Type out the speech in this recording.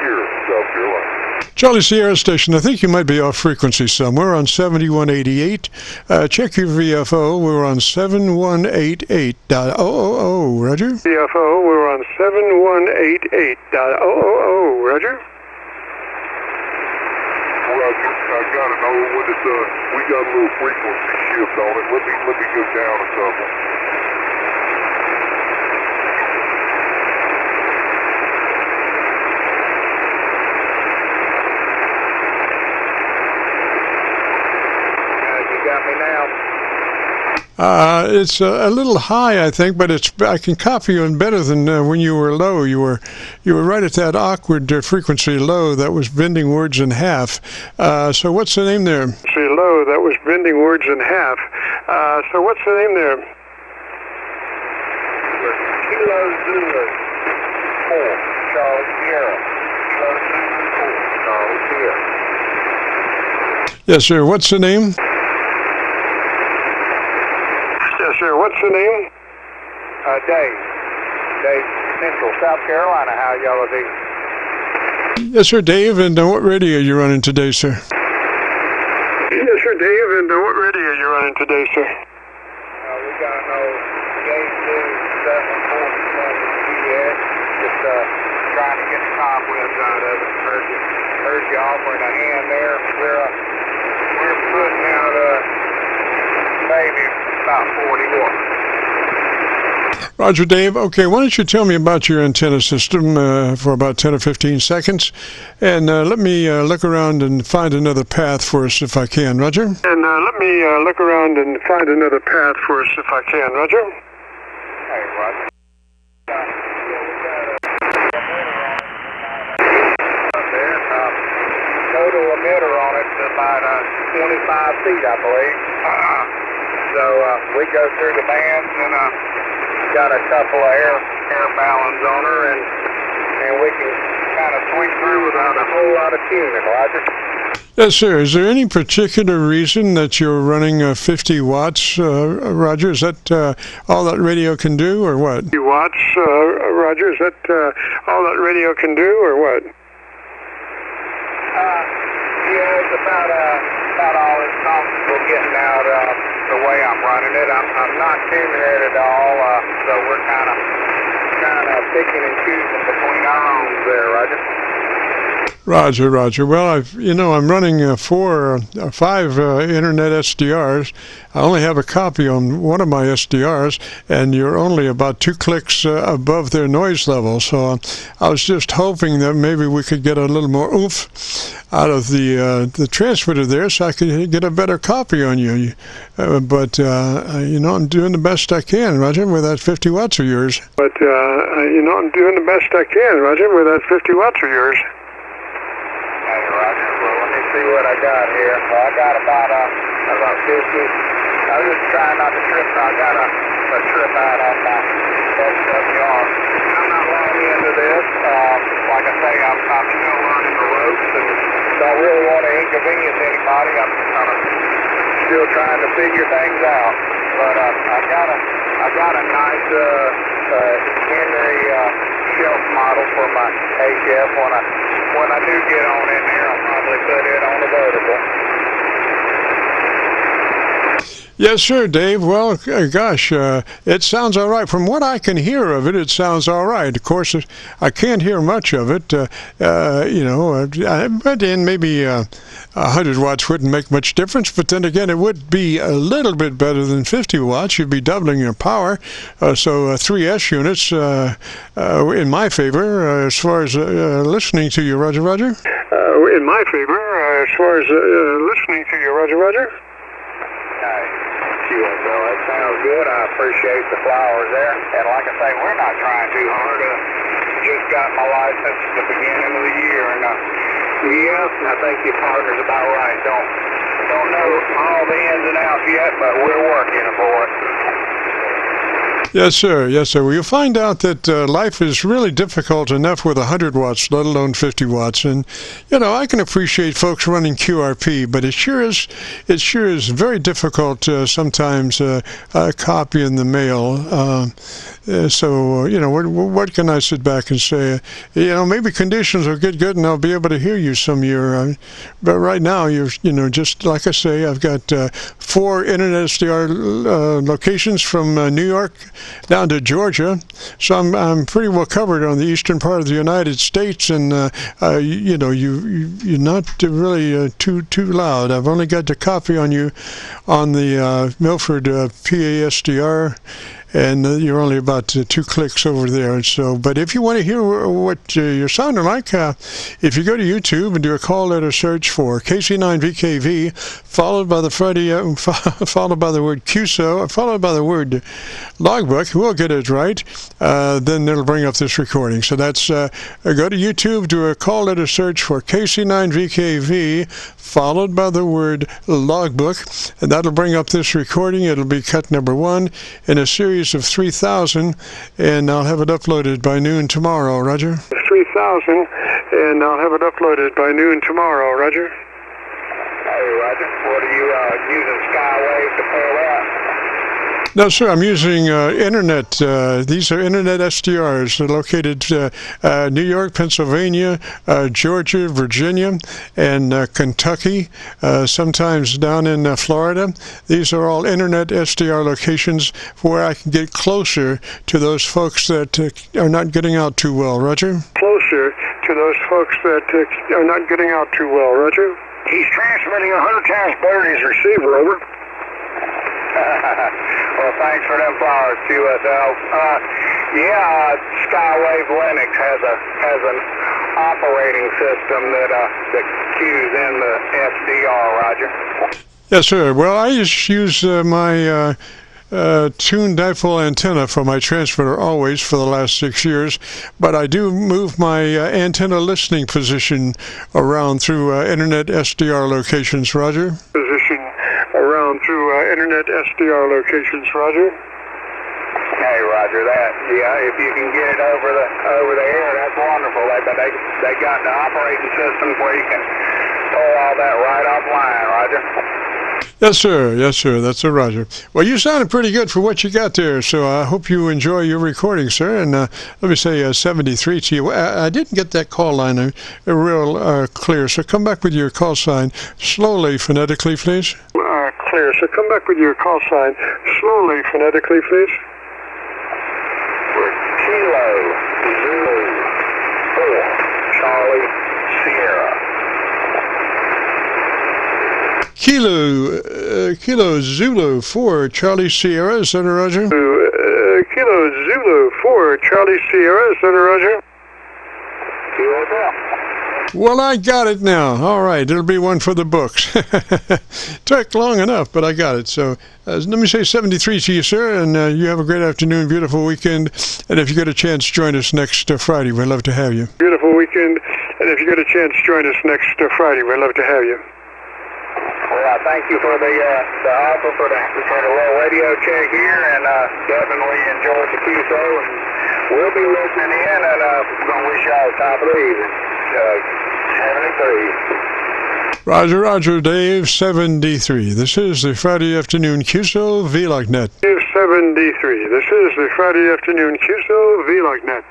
Sierra, South Carolina. Charlie Sierra Station, I think you might be off frequency somewhere on 7188. Check your VFO. We're on 7188.000. Roger. VFO, we're on 7188.000. Roger. Roger. I got to know when it's, we got a little frequency shift on it. Let me go down a couple. It's a little high, I think, but I can copy you in better than when you were low. You were right at that awkward frequency low that was bending words in half. So what's the name there? Low that was bending words in half. So what's the name there? Kilo Zulu 4, Charlie Sierra. Kilo Zulu 4, Charlie Sierra. Yes, sir. What's the name? Yes, sir. What's the name? Dave. Dave, Central South Carolina. How y'all are doing? Yes, sir, Dave. And what radio are you running today, sir? Yes, sir, Dave. And what radio are you running today, sir? We got an old KC9VKV. Just trying to get the cobwebs out of it. Heard you offering a hand there. We're putting out maybe about 40 watts. Roger, Dave. Okay, why don't you tell me about your antenna system for about 10 or 15 seconds, and let me look around and find another path for us if I can, Roger? And let me look around and find another path for us if I can, Roger? Hey, Roger. Total emitter on it is about 25 feet, I believe. So we go through the bands and got a couple of air balloons on her, and we can kind of sweep through without a whole lot of tuning, Roger. Yes, sir. Is there any particular reason that you're running 50 watts, Roger? Is that all that radio can do, or what? 50 watts, Roger. Is that all that radio can do, or what? Yeah, it's about all it's comfortable getting out the way I'm running it. I'm not tuning it at all, so we're kind of picking and choosing between our own there, Roger. Roger. Well, I'm running 4 or 5 internet SDRs. I only have a copy on one of my SDRs, and you're only about 2 clicks above their noise level. So I was just hoping that maybe we could get a little more oomph out of the transmitter there, so I could get a better copy on you. But I'm doing the best I can, Roger, with that 50 watts of yours. I'm doing the best I can, Roger, with that 50 watts of yours. Hey, Roger. Well, let me see what I got here. Well, I got about 50. I was just trying not to trip. I got a trip out on my SWR. I'm not long into this. Like I say, I'm still learning the ropes and don't really want to inconvenience anybody. I'm still trying to figure things out. But I got a nice Henry shelf model for my HF. When I do get on in there, I'll probably put it on the vertical. Yes, sir, Dave. Well, gosh, it sounds all right. From what I can hear of it, it sounds all right. Of course, I can't hear much of it, but then maybe 100 watts wouldn't make much difference. But then again, it would be a little bit better than 50 watts. You'd be doubling your power. So 3S units in my favor as far as listening to you, Roger. In my favor as far as listening to you, Roger. Well, that sounds good. I appreciate the flowers there. And like I say, we're not trying too hard. Just got my license at the beginning of the year, and yes, I think your partner's about right. Don't know all the ins and outs yet, but we're working for it. Yes, sir. Well, you'll find out that life is really difficult enough with 100 watts, let alone 50 watts. And, I can appreciate folks running QRP, but it sure is very difficult sometimes copying the mail. So, you know, what can I sit back and say? You know, maybe conditions will get good and I'll be able to hear you some year. But right now, you know, just like I say, I've got 4 Internet SDR locations from New York down to Georgia. So I'm pretty well covered on the eastern part of the United States. And, you know, you're not really too loud. I've only got the copy on you on the Milford PA SDR. And you're only about 2 clicks over there. So, but if you want to hear what you're sounding like, if you go to YouTube and do a call letter search for KC9VKV, followed by the followed by the word Qso, followed by the word logbook, we'll get it right. Then it'll bring up this recording. So that's go to YouTube, do a call letter search for KC9VKV, followed by the word logbook, and that'll bring up this recording. It'll be cut number 1 in a series of 3,000, and I'll have it uploaded by noon tomorrow, Roger. 3,000, and I'll have it uploaded by noon tomorrow, Roger. Hey, Roger. What are you using Skywave to pull that? No, sir, I'm using Internet. These are Internet SDRs. They're located New York, Pennsylvania, Georgia, Virginia, and Kentucky, sometimes down in Florida. These are all Internet SDR locations where I can get closer to those folks that are not getting out too well, Roger. Closer to those folks that are not getting out too well, Roger. He's transmitting 100 times better than his receiver, over. Well, thanks for them flowers, QSL. Yeah, Skywave Linux has an operating system that cues in the SDR, Roger. Yes, sir. Well, I just use my tuned dipole antenna for my transmitter always for the last 6 years, but I do move my antenna listening position around through Internet SDR locations, Roger. Position around through Internet SDR locations, Roger. Hey, Roger, that. Yeah, if you can get it over the air, that's wonderful. They got the operating systems where you can pull all that right offline, Roger. Yes, sir. Yes, sir. That's a Roger. Well, you sounded pretty good for what you got there, so I hope you enjoy your recording, sir. And let me say 73 to you. I didn't get that call line real clear, so come back with your call sign slowly, phonetically, please. Clear, so come back with your call sign slowly, phonetically, please. Kilo, Zulu, 4, Charlie, Sierra. Kilo Zulu 4 Charlie Sierra, is that a Roger? Kilo Zulu 4 Charlie Sierra, is that a Roger? Well, I got it now. All right, it'll be one for the books. Took long enough, but I got it. So let me say 73 to you, sir, and you have a great afternoon, beautiful weekend. And if you get a chance, join us next Friday. We'd love to have you. Beautiful weekend, and if you get a chance, join us next Friday. We'd love to have you. Well, thank you for the offer for the little radio check here, and definitely enjoyed the QSO, and we'll be listening in, and we're going to wish y'all top of the evening. 73. Roger, Dave, 73. This is the Friday afternoon Qso-Vlog net. Dave, 73. This is the Friday afternoon Qso-Vlog net.